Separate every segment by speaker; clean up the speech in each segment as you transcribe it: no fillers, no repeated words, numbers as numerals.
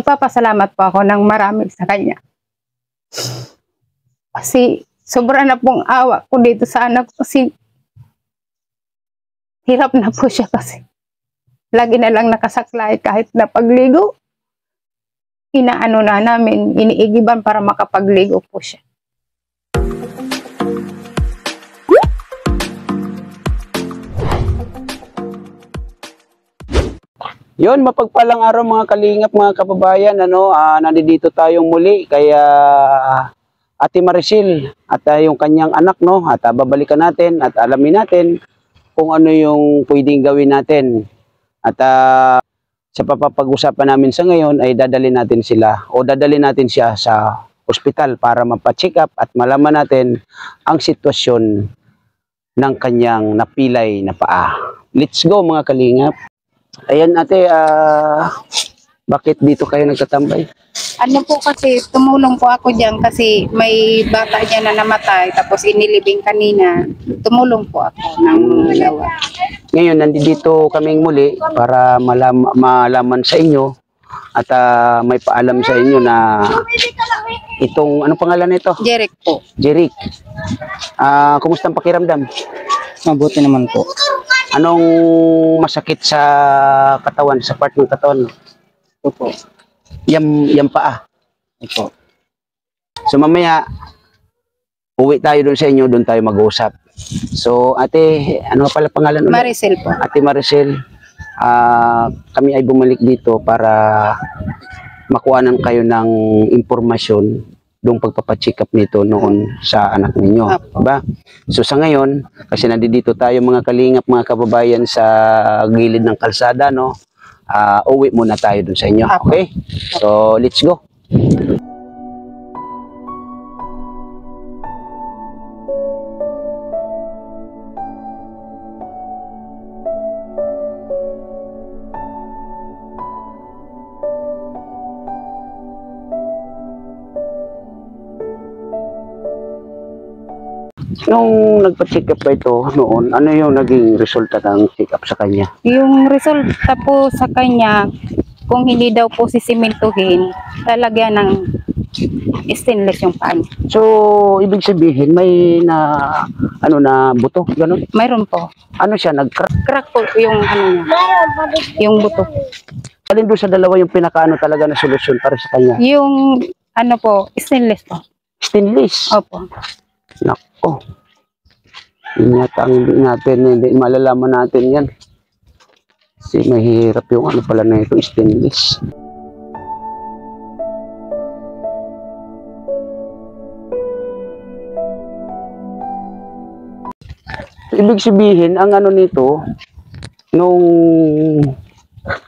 Speaker 1: Nagpapasalamat po ako ng marami sa kanya. Kasi sobra na pong awa ko dito sa anak ko. Kasi hirap na po siya kasi. Lagi na lang nakasaklay kahit na pagligo. Inaano na namin, iniigiban para makapagligo po siya.
Speaker 2: Yun, mapagpalang araw mga kalingap, mga kababayan, nandito tayong muli kaya Ate Maricel at yung kanyang anak, no, at babalikan natin at alamin natin kung ano yung pwedeng gawin natin. At sa papapag-usapan namin sa ngayon ay dadalhin natin siya sa ospital para mapacheck up at malaman natin ang sitwasyon ng kanyang napilay na paa. Let's go mga kalingap. Ayan ate, bakit dito kayo nagtatambay?
Speaker 1: Ano po kasi, tumulong po ako dyan kasi may bata dyan na namatay tapos inilibing kanina. Tumulong po ako ng dalawa.
Speaker 2: Ngayon, nandito kaming muli para malaman sa inyo at may paalam sa inyo na itong, anong pangalan nito?
Speaker 1: Jeric po.
Speaker 2: Jeric. Kumusta ang pakiramdam?
Speaker 3: Mabuti naman po.
Speaker 2: Anong masakit sa katawan, sa part ng katawan?
Speaker 3: Ito po.
Speaker 2: Yung paa.
Speaker 3: Ito.
Speaker 2: So mamaya, uwi tayo doon sa inyo, doon tayo mag-uusap. So ate, ano pala pangalan?
Speaker 1: Maricel po.
Speaker 2: Ate Maricel, kami ay bumalik dito para makuhanan kayo ng impormasyon doong pagpapacheck up nito noon sa anak ninyo. Diba? So sa ngayon, kasi nandito tayo mga kalingap, mga kababayan sa gilid ng kalsada, no? Uwi muna tayo dun sa inyo. Okay? So let's go. Nung nagpa-check up ba ito noon, ano yung naging resulta ng check up sa kanya?
Speaker 1: Yung resulta po sa kanya, kung hindi daw po sisimentuhin, talagyan ng stainless yung paan.
Speaker 2: So, ibig sabihin, may na buto, gano'n?
Speaker 1: Mayroon po.
Speaker 2: Ano siya, nag-crack?
Speaker 1: Crack po yung ano niya. Yung buto.
Speaker 2: Alin doon sa dalawa yung pinakaano talaga na solusyon para sa kanya?
Speaker 1: Yung ano po, stainless po.
Speaker 2: Stainless?
Speaker 1: Opo.
Speaker 2: Nako. Hindi malalaman natin yan. Kasi mahirap yung ano pala na ito, stainless. Ibig sabihin, ang ano nito, nung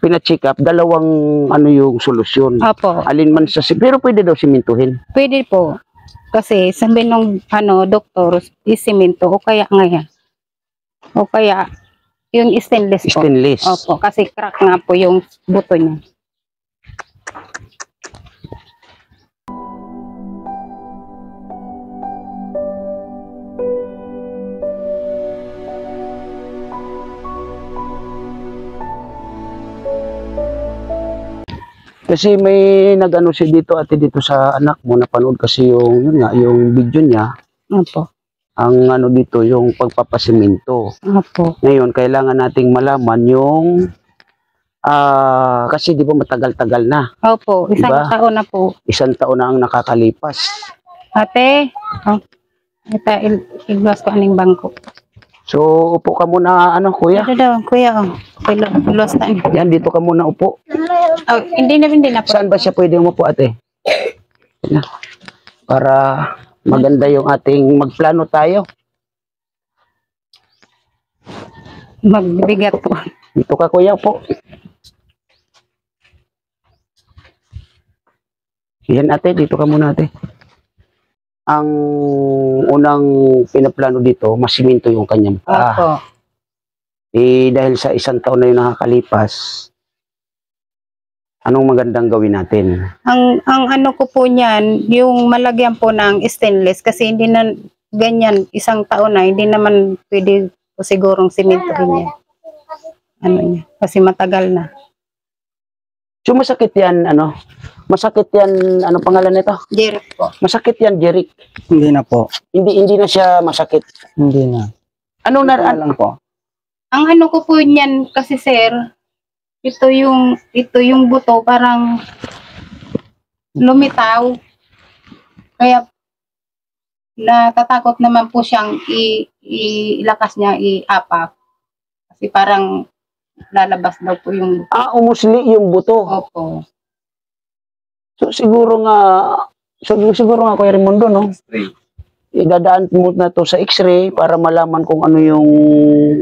Speaker 2: pina-check up, dalawang ano yung solusyon.
Speaker 1: Opo.
Speaker 2: Alin man sa, pero pwede daw simintuhin.
Speaker 1: Pwede po. Kasi sabi nung doktor, isimento o kaya ngayon. O kaya yung stainless po.
Speaker 2: Stainless.
Speaker 1: Opo, kasi crack nga po yung buto niya.
Speaker 2: Kasi may nag-ano siya dito ate dito sa anak mo, napanood kasi yung video niya.
Speaker 1: Opo.
Speaker 2: Ang ano dito yung pagpapasimento.
Speaker 1: Opo.
Speaker 2: Ngayon kailangan nating malaman yung kasi di ba matagal-tagal na.
Speaker 1: Opo, isang
Speaker 2: diba?
Speaker 1: taon na po.
Speaker 2: Isang taon na ang nakakalipas.
Speaker 1: Ate, ito igwas ko aning bangko.
Speaker 2: So upo ka muna kuya.
Speaker 1: Ito daw, kuya Igwas na.
Speaker 2: Yan dito ka muna upo.
Speaker 1: Oh, hindi na po.
Speaker 2: Saan ba siya pwede umupo ate? Yan. Para maganda yung ating magplano tayo.
Speaker 1: Magbigat po.
Speaker 2: Dito ka kuya po. Yan ate, dito ka muna ate. Ang unang pinaplano dito, masiminto yung kanyang paa.
Speaker 1: Opo.
Speaker 2: Dahil sa isang taon na yung nakakalipas, anong magandang gawin natin?
Speaker 1: Ang ano ko po niyan, yung malagyan po ng stainless kasi hindi na ganyan, isang taon na, hindi naman pwede po sigurong simentohin niya. Ano niya, kasi matagal na.
Speaker 2: So masakit yan, Masakit yan, ano pangalan nito?
Speaker 1: Jeric po.
Speaker 2: Masakit yan, Jeric.
Speaker 3: Hindi na po.
Speaker 2: Hindi na siya masakit.
Speaker 3: Hindi na.
Speaker 2: Ano na,
Speaker 3: Ito lang po.
Speaker 1: Ang ano ko po niyan kasi sir, ito yung buto parang lumitaw. Kaya natatakot naman po siyang ilakas niya iapak. Kasi parang lalabas daw po yung buto.
Speaker 2: umusli yung buto.
Speaker 1: Opo.
Speaker 2: So siguro nga Kuya Raimundo, no? Idadaan mo na to sa x-ray para malaman kung ano yung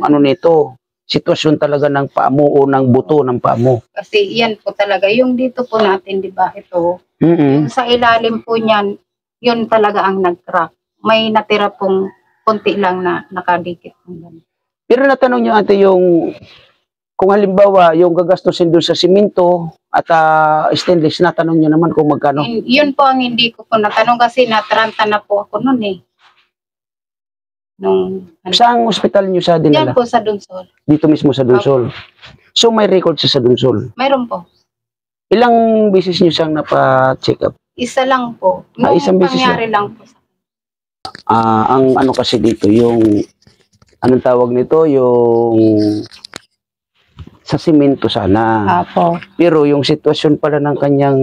Speaker 2: ano nito. Sitwasyon talaga ng paa mo o ng buto ng paa mo.
Speaker 1: Kasi yan po talaga. Yung dito po natin, di ba, ito.
Speaker 2: Mm-mm.
Speaker 1: Yung sa ilalim po niyan, yun talaga ang nag-crack. May natira pong konti lang na nakadikit.
Speaker 2: Pero natanong niyo ate yung kung halimbawa yung gagastusin doon sa simento at stainless, natanong niyo naman kung magkano.
Speaker 1: Yun po ang hindi ko po natanong kasi nataranta na po ako noon eh.
Speaker 2: Saan ospital niyo sa dinala?
Speaker 1: Yan po sa Dunsol.
Speaker 2: Dito mismo sa Dunsol. So may record siya sa Dunsol.
Speaker 1: Mayroon po.
Speaker 2: Ilang beses niyo siyang napa-check up?
Speaker 1: Isa lang po.
Speaker 2: Isang beses
Speaker 1: pangyari lang po.
Speaker 2: Ang ano kasi dito, yung anong tawag nito, yung sa simento sana.
Speaker 1: Apo.
Speaker 2: Pero yung sitwasyon pala ng kanyang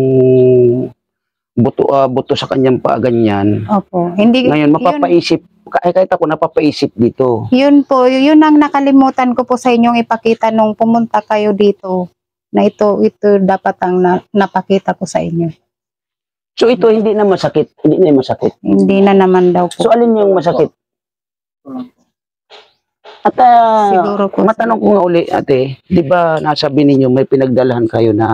Speaker 2: buto sa kanyang paa ganyan.
Speaker 1: Opo. Hindi,
Speaker 2: Ngayon mapapaisip, kahit ako napapaisip dito.
Speaker 1: Yun po, yun ang nakalimutan ko po sa inyong ipakita nung pumunta kayo dito. Na ito dapat ang napakita ko sa inyo.
Speaker 2: So ito hindi na masakit, hindi na masakit.
Speaker 1: Hindi na naman daw po.
Speaker 2: So alin yung masakit? At
Speaker 1: Siguro po.
Speaker 2: matanong ko nga uli ate, di ba nasabi ninyo may pinagdalahan kayo na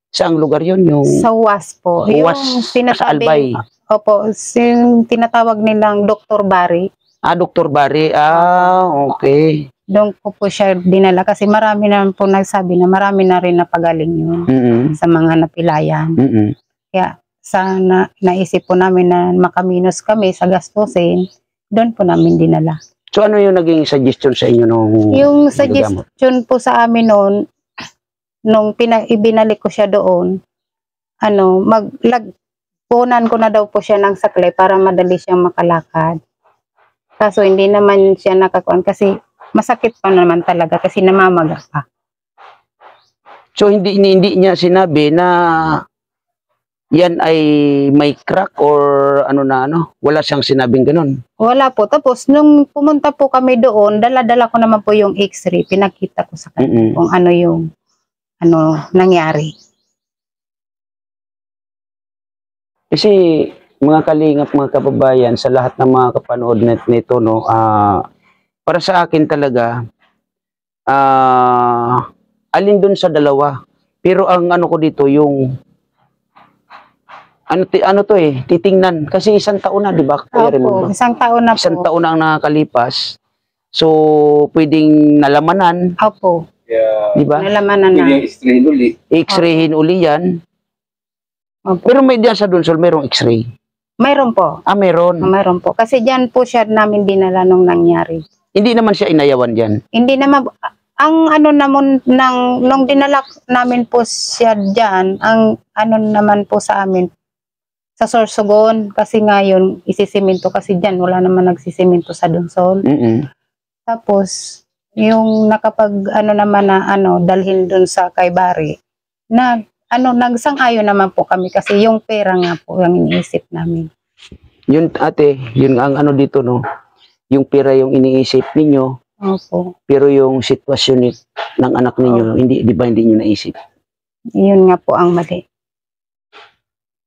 Speaker 2: saang lugar yun? Yung
Speaker 1: Sa UWAS po.
Speaker 2: UWAS, sa Albay.
Speaker 1: Opo, yung tinatawag nilang Dr. Barry.
Speaker 2: Dr. Barry. Okay.
Speaker 1: Doon ko po siya dinala kasi marami na po nagsabi na marami na rin napagaling yun
Speaker 2: Mm-mm.
Speaker 1: sa mga napilayan.
Speaker 2: Mm-mm.
Speaker 1: Kaya sana naisip po namin na makaminos kami sa gastusin, doon po namin dinala.
Speaker 2: So ano yung naging suggestion sa inyo nung
Speaker 1: Yung
Speaker 2: nagagamot?
Speaker 1: suggestion po sa amin noon, nung ibinalik ko siya doon, punan ko na daw po siya ng saklay para madali siyang makalakad. Kaso hindi naman siya nakakuan kasi masakit pa naman talaga kasi namamaga pa.
Speaker 2: So hindi niya sinabi na yan ay may crack or wala siyang sinabing ganun.
Speaker 1: Wala po. Tapos nung pumunta po kami doon, dala-dala ko naman po yung x-ray. Pinakita ko sa kanya kung ano yung nangyari.
Speaker 2: Kasi mga kalingap, mga kababayan, sa lahat ng mga kapanood nito, no, para sa akin talaga, alin dun sa dalawa. Pero ang ano ko dito, yung titingnan. Kasi isang taon na, di ba?
Speaker 1: Opo, isang taon na po.
Speaker 2: Isang taon na ang nakakalipas. So, pwedeng nalamanan,
Speaker 1: Opo,
Speaker 2: di ba?
Speaker 1: nalamanan na.
Speaker 2: X-rayhin uli yan.
Speaker 1: Opo.
Speaker 2: Pero may diyan sa Dunsol, mayroong x-ray.
Speaker 1: Mayroon po.
Speaker 2: Meron.
Speaker 1: Mayroon po. Kasi dyan po siya namin dinala nung nangyari.
Speaker 2: Hindi naman siya inayawan dyan.
Speaker 1: Hindi naman, ang nung dinala namin po siya dyan, ang naman po sa amin, sa Sorsogon, kasi ngayon isisiminto kasi dyan, wala naman nagsisiminto sa Dunsol.
Speaker 2: Mm-mm.
Speaker 1: Tapos, yung naman na dalhin dun sa kay Barry, nagsang-ayon naman po kami kasi yung pera nga po ang iniisip namin.
Speaker 2: Yun ate, yun ang dito, no? Yung pera yung iniisip ninyo,
Speaker 1: Opo.
Speaker 2: pero yung sitwasyon ng anak ninyo, hindi nyo naisip.
Speaker 1: Yun nga po ang mali.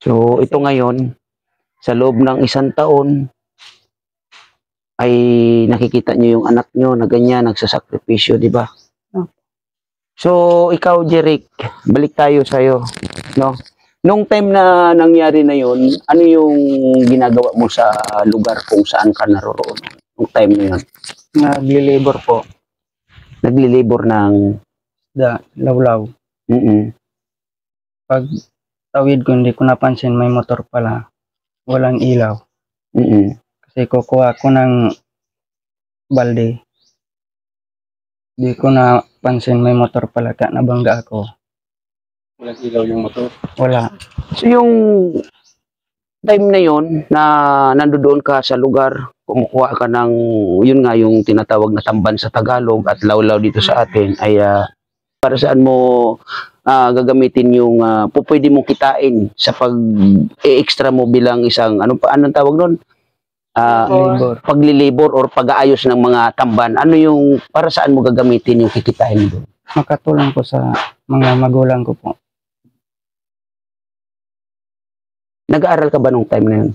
Speaker 2: So, ito ngayon, sa loob ng isang taon, ay nakikita nyo yung anak nyo na ganyan, nagsasakripisyo, di ba? So, ikaw, Jeric, balik tayo sa'yo, no? Nung time na nangyari na yon, ano yung ginagawa mo sa lugar kung saan ka naroroon? Nung time na yun?
Speaker 3: Nagli-labor po.
Speaker 2: Nagli-labor ng
Speaker 3: Lawlaw. Pag tawid ko, hindi ko napansin may motor pala. Walang ilaw. Kasi kukuha ko ng balde. Hindi ko napansin may motor pala, kaya nabangga ako.
Speaker 4: Walang ilaw yung motor.
Speaker 3: Wala.
Speaker 2: So yung time na yon na nandoon ka sa lugar, kumukuha ka ng, yun nga, yung tinatawag na tamban sa Tagalog at lawlaw dito sa atin, ay para saan mo gagamitin yung pwede mong kitain sa pag-extra mo bilang isang, anong tawag nun?
Speaker 3: Labor.
Speaker 2: Paglilibor or pag-aayos ng mga tamban. Ano yung, para saan mo gagamitin yung kikitain mo doon?
Speaker 3: Makatulong po sa mga magulang ko po.
Speaker 2: Nag-aaral ka ba nung time na yun?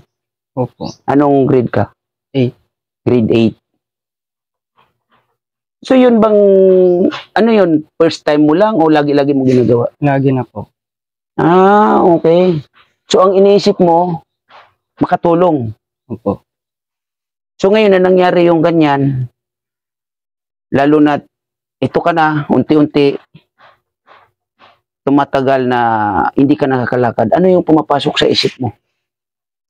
Speaker 3: Opo.
Speaker 2: Anong grade ka?
Speaker 3: 8.
Speaker 2: Grade 8. So yun bang, ano yun, first time mo lang o lagi-lagi mo ginagawa?
Speaker 3: Lagi na po.
Speaker 2: Okay. So ang iniisip mo, makatulong.
Speaker 3: Opo.
Speaker 2: So ngayon na nangyari yung ganyan, lalo na ito ka na, unti-unti, tumatagal na hindi ka nakakalakad, ano yung pumapasok sa isip mo?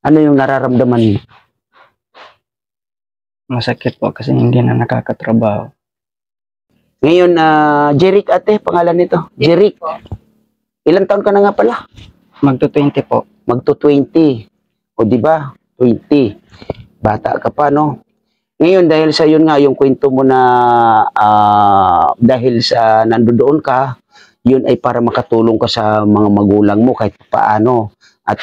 Speaker 2: Ano yung nararamdaman mo?
Speaker 3: Masakit po kasi hindi na nakakatrabaho.
Speaker 2: Ngayon, Jeric ate, pangalan nito. Jeric. Ilang taon ka na nga pala?
Speaker 3: Magto-20 po.
Speaker 2: Magto-20. O di ba? 20. Bata ka pa, no? Ngayon, dahil sa yun nga, yung kwento mo na dahil sa nandoon ka, yun ay para makatulong ka sa mga magulang mo kahit paano. At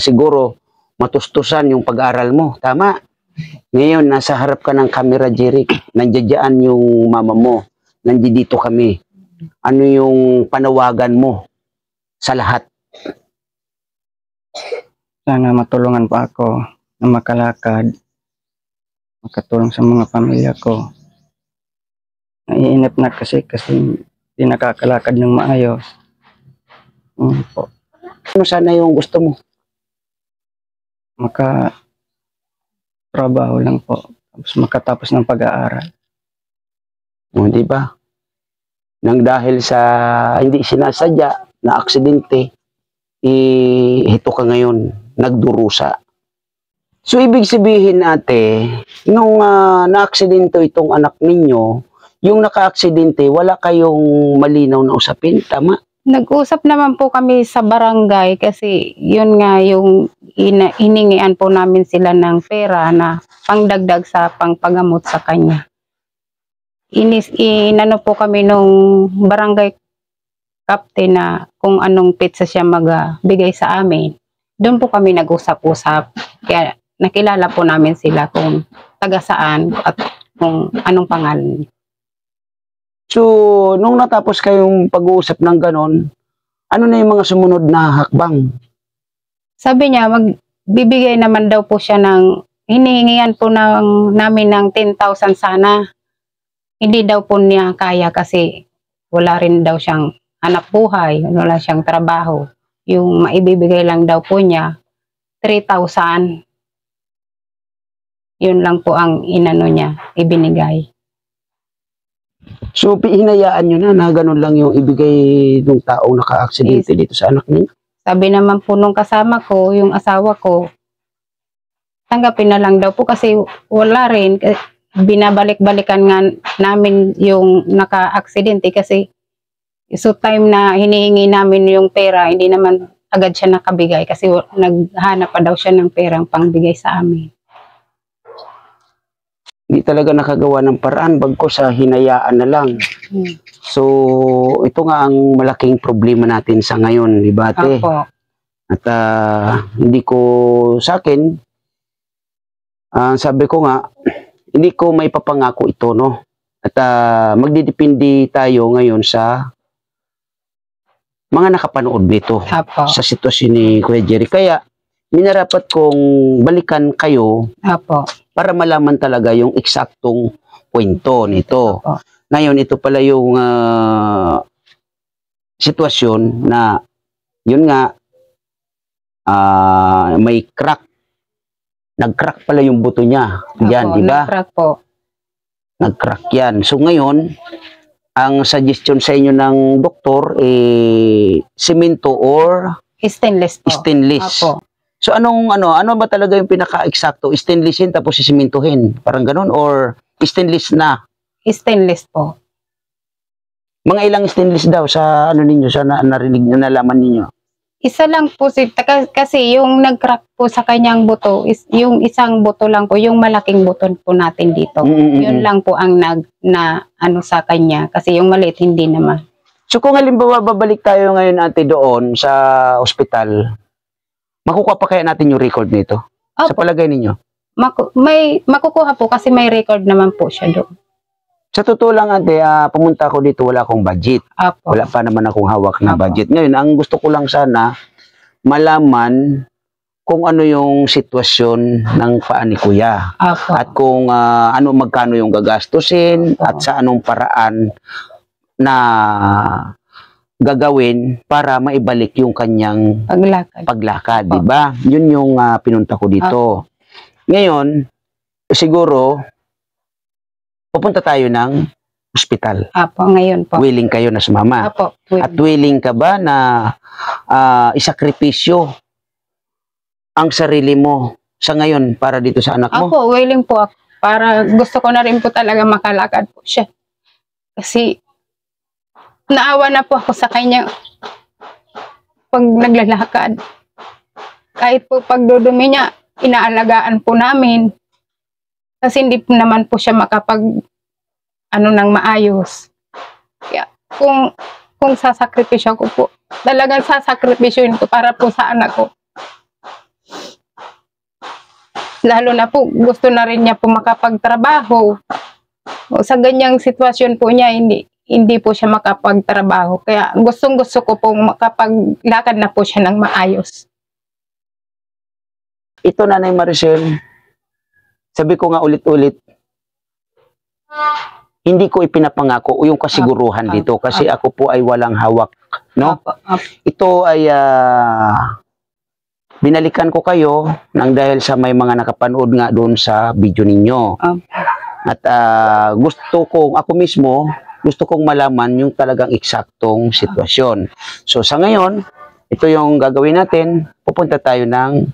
Speaker 2: siguro, matustusan yung pag-aaral mo. Tama? Ngayon, nasa harap ka ng camera, Jeric. Nandiyan yung mama mo. Nandito kami. Ano yung panawagan mo sa lahat?
Speaker 3: Sana matulungan pa ako na makalakad. Makatulong sa mga pamilya ko. Naiinip na kasi di nakakalakad ng maayos. Po.
Speaker 2: Ano sana yung gusto mo?
Speaker 3: Trabaho lang po. Tapos makatapos ng pag-aaral.
Speaker 2: O, di ba? Nang dahil sa hindi sinasadya na aksidente, ito ka ngayon, nagdurusa. So, ibig sabihin ate, nung na-aksidente itong anak ninyo, yung naka-aksidente, wala kayong malinaw na usapin, tama?
Speaker 1: Nag-usap naman po kami sa barangay kasi yun nga yung hiningian po namin sila ng pera na pangdagdag sa pangpagamot sa kanya. Inano po kami nung barangay captain na kung anong pizza siya magbigay sa amin. Doon po kami nag-usap-usap. Kaya nakilala po namin sila kung taga saan at kung anong pangalan.
Speaker 2: So, nung natapos kayong pag-uusap ng ganon, ano na yung mga sumunod na hakbang?
Speaker 1: Sabi niya, magbibigay naman daw po siya hinihingian po namin ng 10,000 sana. Hindi daw po niya kaya kasi wala rin daw siyang hanap buhay, wala siyang trabaho. Yung maibibigay lang daw po niya, 3,000. Yun lang po ang inano niya, ibinigay.
Speaker 2: So, hinayaan nyo na ganun lang yung ibigay ng taong naka-aksidente dito sa anak niyo?
Speaker 1: Sabi naman po nung kasama ko, yung asawa ko, tanggapin na lang daw po kasi wala rin. Binabalik-balikan nga namin yung naka-aksidente kasi so time na hinihingi namin yung pera, hindi naman agad siya nakabigay kasi naghanap pa daw siya ng perang pangbigay sa amin.
Speaker 2: Hindi talaga nakagawa ng paraan bagko sa hinayaan na lang. So, ito nga ang malaking problema natin sa ngayon, di ba ate?
Speaker 1: Opo.
Speaker 2: At hindi ko sa akin, sabi ko nga, hindi ko may papangako ito, no? At magdidepende tayo ngayon sa mga nakapanood nito.
Speaker 1: Opo.
Speaker 2: Sa sitwasyon ni Kuya Jerry. Kaya, minarapat kong balikan kayo
Speaker 1: Opo.
Speaker 2: para malaman talaga yung eksaktong kwento nito.
Speaker 1: Opo.
Speaker 2: Ngayon, ito pala yung sitwasyon na yun nga, may crack. Nag-crack pala yung buto niya. Yan, di ba?
Speaker 1: Nag-crack po.
Speaker 2: Nag-crack yan. So ngayon, ang suggestion sa inyo ng doktor, semento or
Speaker 1: Stainless po.
Speaker 2: stainless.
Speaker 1: Opo.
Speaker 2: So ano ba talaga yung pinaka-eksakto? Stainless yun tapos sisementohin? Parang ganun? Or stainless na?
Speaker 1: Stainless po.
Speaker 2: Mga ilang stainless daw sa ano ninyo, sa narinig nyo, nalaman ninyo?
Speaker 1: Isa lang po kasi yung nag-crack po sa kanyang buto is yung isang buto lang po, yung malaking buto po natin dito. Yun lang po ang ano sa kanya kasi yung maliit hindi naman.
Speaker 2: So kung halimbawa babalik tayo ngayon ate doon sa ospital, makukuha pa kaya natin yung record nito? Sa
Speaker 1: Opo,
Speaker 2: palagay ninyo?
Speaker 1: may makukuha po kasi may record naman po siya doon.
Speaker 2: Sa totoo lang ate, pumunta ako dito, wala akong budget.
Speaker 1: Opo.
Speaker 2: Wala pa naman akong hawak na
Speaker 1: Apo.
Speaker 2: budget. Ngayon, ang gusto ko lang sana, malaman kung ano yung sitwasyon ng paa ni kuya.
Speaker 1: Opo.
Speaker 2: At kung magkano yung gagastusin
Speaker 1: Apo.
Speaker 2: at sa anong paraan na gagawin para maibalik yung kanyang paglakad, di ba? Yun yung pinunta ko dito. Ngayon, siguro, pupunta tayo ng ospital.
Speaker 1: Apo, ngayon po.
Speaker 2: Willing kayo na sumama.
Speaker 1: Apo.
Speaker 2: At willing ka ba na isakripisyo ang sarili mo sa ngayon para dito sa anak mo?
Speaker 1: Apo, willing po ako. Para gusto ko na rin po talaga makalakad po siya. Kasi naawa na po ako sa kanya pag naglalakad. Kahit po pagdudumi niya, inaalagaan po namin. Kasi hindi po naman po siya makapag ng maayos. Kaya kung sasakripisyo ko po, talagang sasakripisyoin ko para po sa anak ko. Lalo na po, gusto na rin niya po makapagtrabaho. O, sa ganyang sitwasyon po niya, hindi po siya makapagtrabaho. Kaya gustong-gusto ko po makapaglakad na po siya ng maayos.
Speaker 2: Ito, Nanay Maricel, sabi ko nga ulit-ulit, hindi ko ipinapangako o yung kasiguruhan dito kasi ako po ay walang hawak, no? Ito ay binalikan ko kayo nang dahil sa may mga nakapanood nga doon sa video ninyo. At ako mismo, gusto kong malaman yung talagang eksaktong sitwasyon. So sa ngayon, ito yung gagawin natin, pupunta tayo ng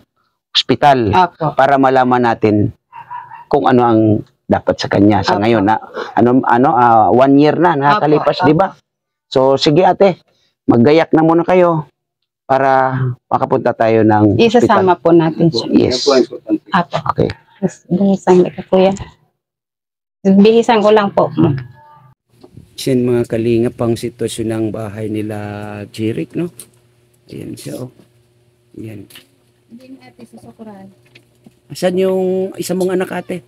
Speaker 2: ospital para malaman natin kung ano ang dapat sa kanya sa ngayon na 1 year na nakakalipas, di ba? So sige ate, maggayak na muna kayo para makapunta tayo ng
Speaker 1: Isasama po natin siya.
Speaker 2: Yes.
Speaker 1: Apo.
Speaker 2: Okay.
Speaker 1: Bihisan ka kuya. Bihisan ko lang po.
Speaker 2: Yan mga kalinga pang sitwasyon ng bahay nila Jeric, no? Ayan siya, oh. Ayan.
Speaker 1: Hindi na ate susukuran.
Speaker 2: Asan yung isa mong anak ate?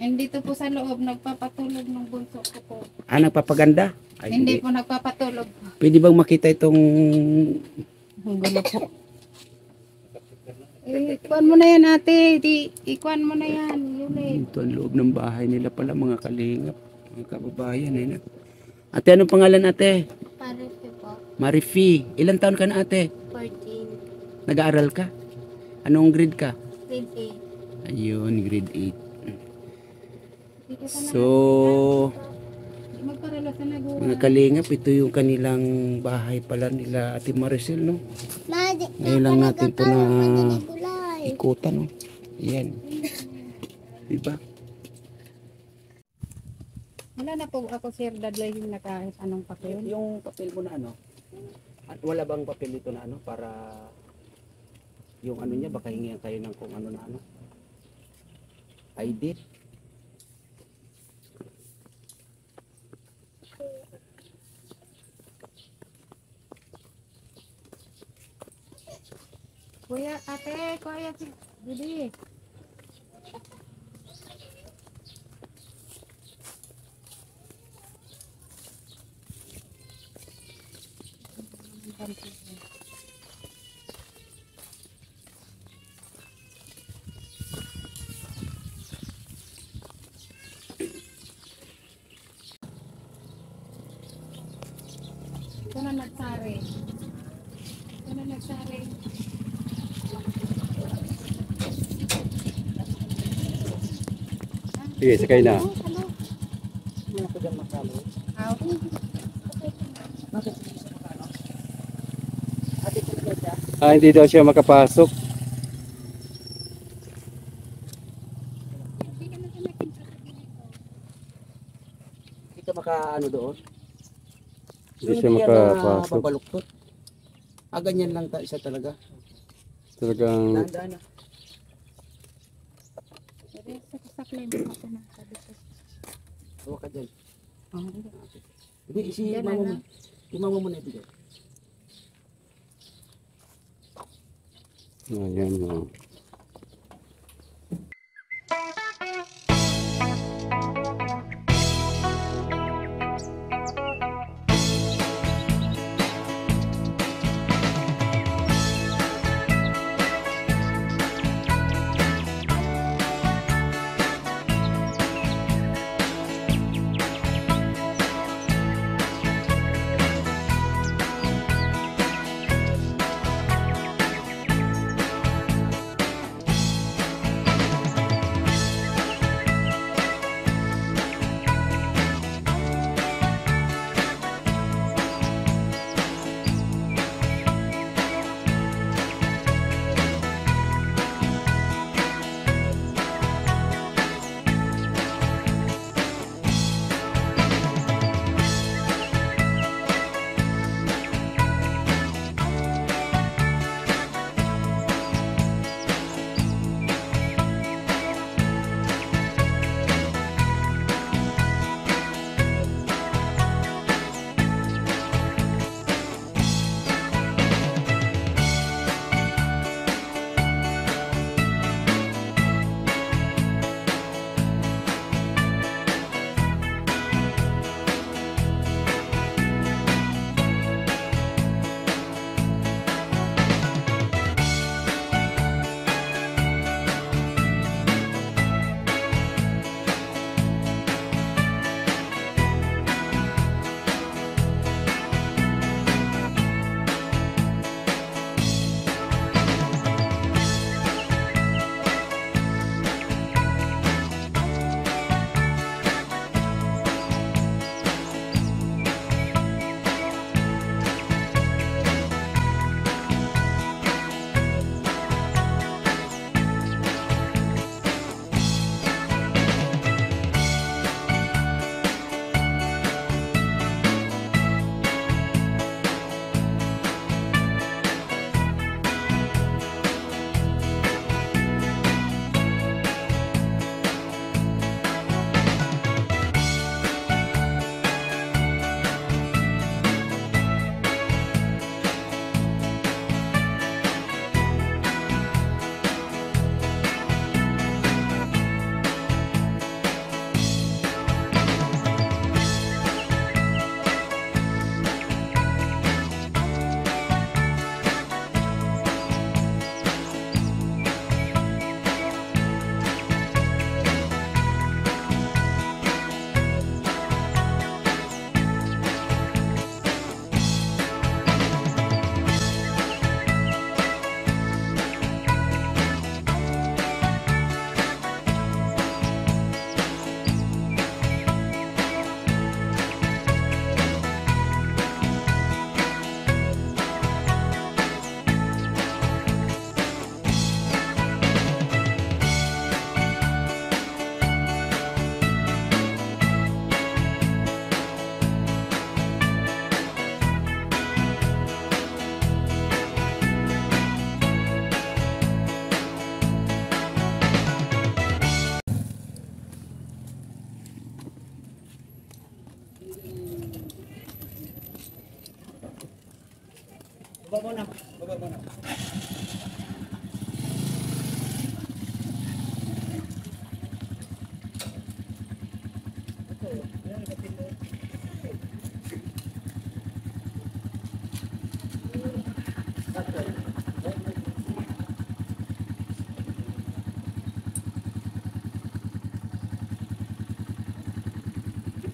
Speaker 1: Dito po sa loob, nagpapatulog ng bunso ko po.
Speaker 2: Nagpapaganda? Ay,
Speaker 1: Hindi po nagpapatulog.
Speaker 2: Pwede bang makita itong...
Speaker 1: Ang gulo po. Ikuan mo na yan ate. Ikuan mo na yan. Yulit.
Speaker 2: Ito ang loob ng bahay nila pala mga kalingap. Mga kababayan. Eh, na. Ate, anong pangalan ate?
Speaker 4: Marifi po.
Speaker 2: Marifi. Ilan taon ka na ate?
Speaker 4: 14.
Speaker 2: Nag-aaral ka? Anong grade ka?
Speaker 4: Grade
Speaker 2: Ayun, grade 8. So, mga kalingap, ito yung kanilang bahay pala nila Ate Maricel, no? Ngayon lang natin ito na ikutan, no? Ayan. Diba?
Speaker 1: Wala na po ako sir dadlay yung kahit anong papel.
Speaker 2: Yung papel mo na ano? At wala bang papel ito na ano para yung ano niya, baka hingihan kayo ng kung ano na ano? ID?
Speaker 1: Kuya, ate, kuya si Didi. Ito na nagsari. Ito na nagsari.
Speaker 5: Sige, sakay na. Hindi daw siya makapasok.
Speaker 2: Hindi ka maka ano doon?
Speaker 5: Hindi siya makapasok.
Speaker 2: Babaluktot. Ganyan lang siya talaga.
Speaker 5: Talagang
Speaker 2: Daan na. Huwag ka dyan. Hindi, si mama mo. Yung mama mo na ibigay.
Speaker 5: ayan oh.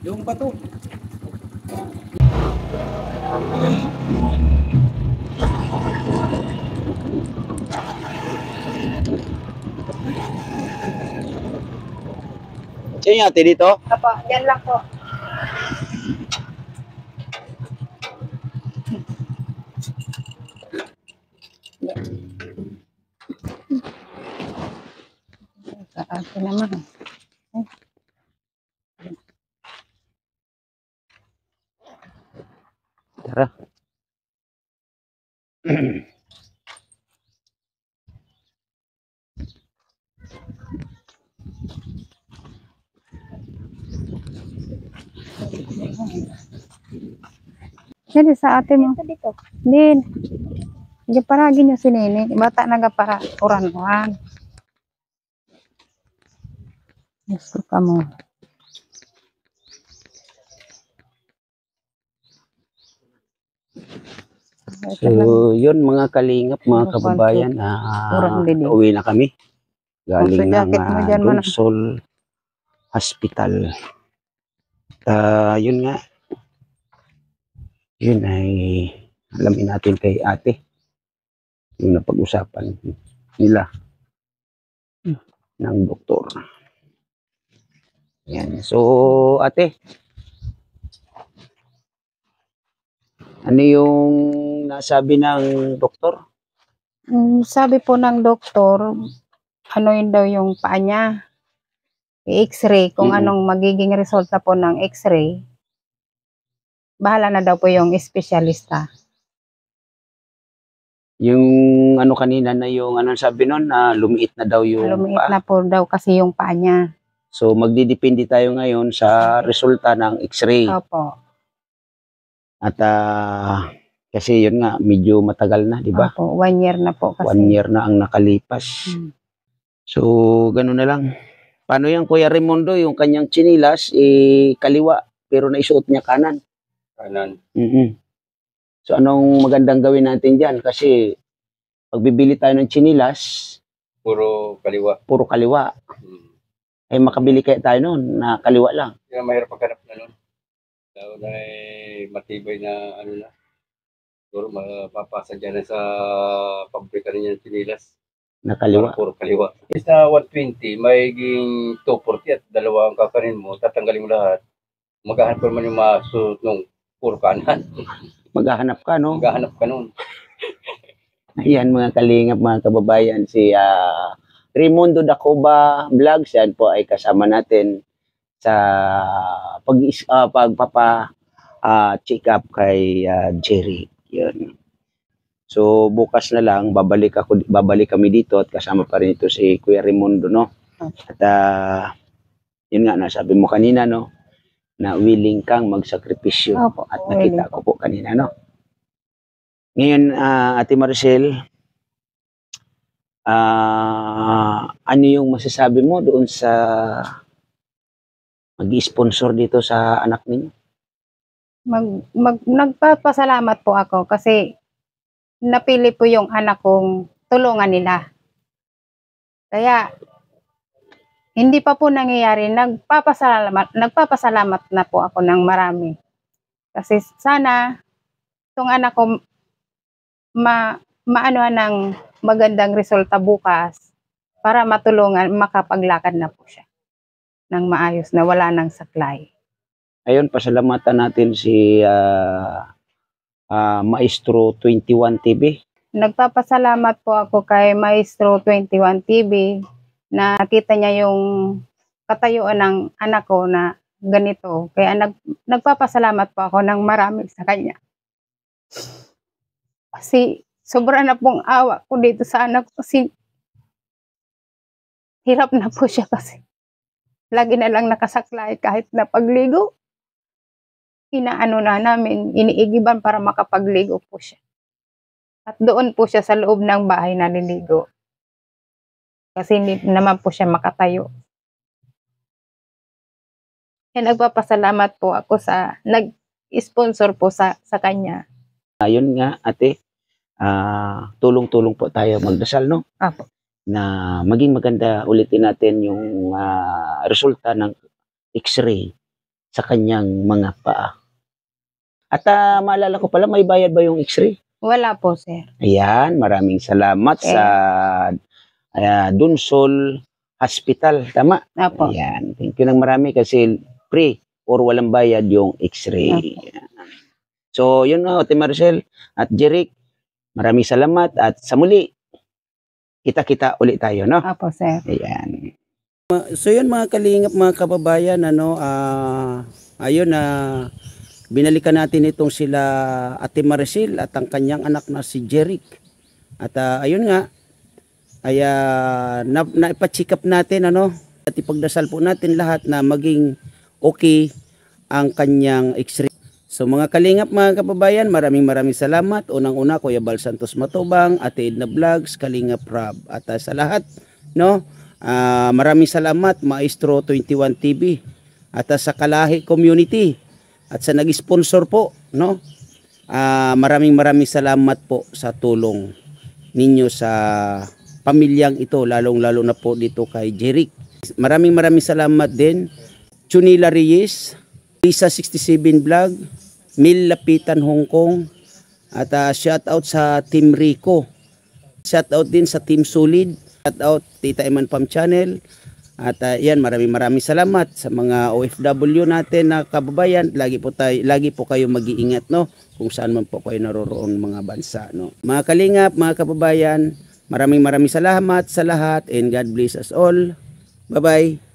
Speaker 2: Yung bato. Sino yung ate dito?
Speaker 1: Apo, yan lang po. Sa akin naman.
Speaker 2: Tara.
Speaker 1: Yan sa ate mo.
Speaker 4: Dito.
Speaker 1: Din. Hindi paragi niyo si Nini. Bata na para uran-uran. Gusto ka mo.
Speaker 2: So, yun mga kalingap, mga
Speaker 1: Ano,
Speaker 2: kababayan,
Speaker 1: Urang din eh.
Speaker 2: uwi na kami. Galing
Speaker 1: Oh, so jacket mo
Speaker 2: ng
Speaker 1: dyan, man.
Speaker 2: Donsol Hospital. Yun nga. Yun ay alamin natin kay ate. Yung napag-usapan nila ng doktor. Yan. So, ate, ano yung nasabi ng doktor?
Speaker 1: Sabi po ng doktor, ano yun daw yung paa niya. I-x-ray, kung
Speaker 2: Mm-mm.
Speaker 1: anong magiging resulta po ng x-ray. Bahala na daw po yung espesyalista.
Speaker 2: Yung ano kanina na yung anong sabi nun, na lumiit na daw yung
Speaker 1: Lumiit
Speaker 2: paa.
Speaker 1: na po daw kasi yung paa niya.
Speaker 2: So, magdidepende tayo ngayon sa resulta ng x-ray.
Speaker 1: Opo.
Speaker 2: At kasi yun nga, medyo matagal na, di ba?
Speaker 1: Opo, 1 year na po kasi.
Speaker 2: 1 year na ang nakalipas.
Speaker 1: Hmm.
Speaker 2: So, gano'n na lang. Paano yan, Kuya Raimundo, yung kanyang chinilas, kaliwa, pero naisuot niya kanan.
Speaker 5: Kanan.
Speaker 2: So, anong magandang gawin natin dyan? Kasi, pag bibili tayo ng chinilas,
Speaker 5: Puro kaliwa.
Speaker 2: puro kaliwa.
Speaker 5: Hmm.
Speaker 2: Ay, makabili kaya tayo nun, na kaliwa lang.
Speaker 5: Kaya mahirap paghanap na nun. Lalo na matibay na ano na. Siguro mapapasa dyan na sa pabrika niya ng sinilas.
Speaker 2: Na kaliwa.
Speaker 5: Puro kaliwa. Is na 120, magiging 240 at dalawa ang kakanin mo, tatanggalin mo lahat. Maghahanap pa naman yung masuot nung puro kanan.
Speaker 2: Maghahanap ka, no?
Speaker 5: Maghahanap ka nun.
Speaker 2: Ayan, mga kalingap, mga kababayan, si Raimundo Dacoba Vlogs, yan po ay kasama natin sa check up kay Jerry. Yun. So bukas na lang babalik kami dito at kasama pa rin ito si Kuya Raimundo, no. At yun nga nasabi mo kanina, no, na willing kang magsakripisyo.
Speaker 1: Opo,
Speaker 2: At nakita
Speaker 1: willing
Speaker 2: ko po kanina, no. Ngayon, Ate Maricel, ano yung masasabi mo doon sa mag-sponsor dito sa anak ninyo?
Speaker 1: Nagpapasalamat po ako kasi napili po yung anak kong tulungan nila. Kaya, hindi pa po nangyayari, nagpapasalamat na po ako ng marami. Kasi sana, itong anak ko, maano ng magandang resulta bukas para matulungan, makapaglakad na po siya ng maayos na wala nang saklay.
Speaker 2: Ayun, pasalamatan natin si Maestro 21 TV.
Speaker 1: Nagpapasalamat po ako kay Maestro 21 TV na nakita niya yung katayuan ng anak ko na ganito. Kaya nagpapasalamat po ako ng marami sa kanya. Kasi sobra na pong awa ko dito sa anak ko. Kasi hirap na po siya kasi. Lagi na lang nakasaklay kahit na pagligo. Inaano na namin, iniigiban para makapagligo po siya. At doon po siya sa loob ng bahay naliligo. Kasi hindi naman po siya makatayo. Kaya nagpapasalamat po ako sa nag-sponsor po sa kanya.
Speaker 2: Ayun nga, ate, tulong-tulong po tayo magdasal, no?
Speaker 1: Apo.
Speaker 2: Na maging maganda ulitin natin yung resulta ng x-ray sa kanyang mga paa. At maalala ko pala, may bayad ba yung x-ray?
Speaker 1: Wala po, sir.
Speaker 2: Ayan, maraming salamat sa Donsol Hospital. Tama?
Speaker 1: Apo.
Speaker 2: Ayan, thank you ng marami kasi free or walang bayad yung x-ray. So, yun na, Ate Maricel at Jeric, maraming salamat at sa muli, kita-kita ulit tayo, no?
Speaker 1: Apo, sir.
Speaker 2: Ayan. So, yun mga kalingap, mga kababayan, ayun na, binalikan natin itong sila Ate Maricel at ang kanyang anak na si Jeric. At ayun nga, ay naipa-check up natin, at ipagdasal po natin lahat na maging okay ang kanyang x-ray. So mga kalingap, mga kababayan, maraming salamat. Unang-una, Kuya Bal Santos Matubang, Ate Edna Vlogs, Kalingap Rob. At sa lahat, no, maraming salamat, Maestro 21 TV. At sa Kalahi Community. At sa nag-sponsor po, no. Maraming salamat po sa tulong ninyo sa pamilyang ito, lalong-lalo na po dito kay Jeric. Maraming salamat din, Chunila Reyes, Lisa 67 Vlog, Mil Lapitan Hong Kong, at shout out sa Team Rico. Shout out din sa Team Solid. Shout out Tita Eman Pam Channel. At yan, maraming salamat sa mga OFW natin na kababayan. Lagi po kayo mag-iingat, no, kung saan man po kayo naroroon mga bansa, no. Mga kalingap, mga kababayan, maraming salamat sa lahat, and God bless us all. Bye-bye.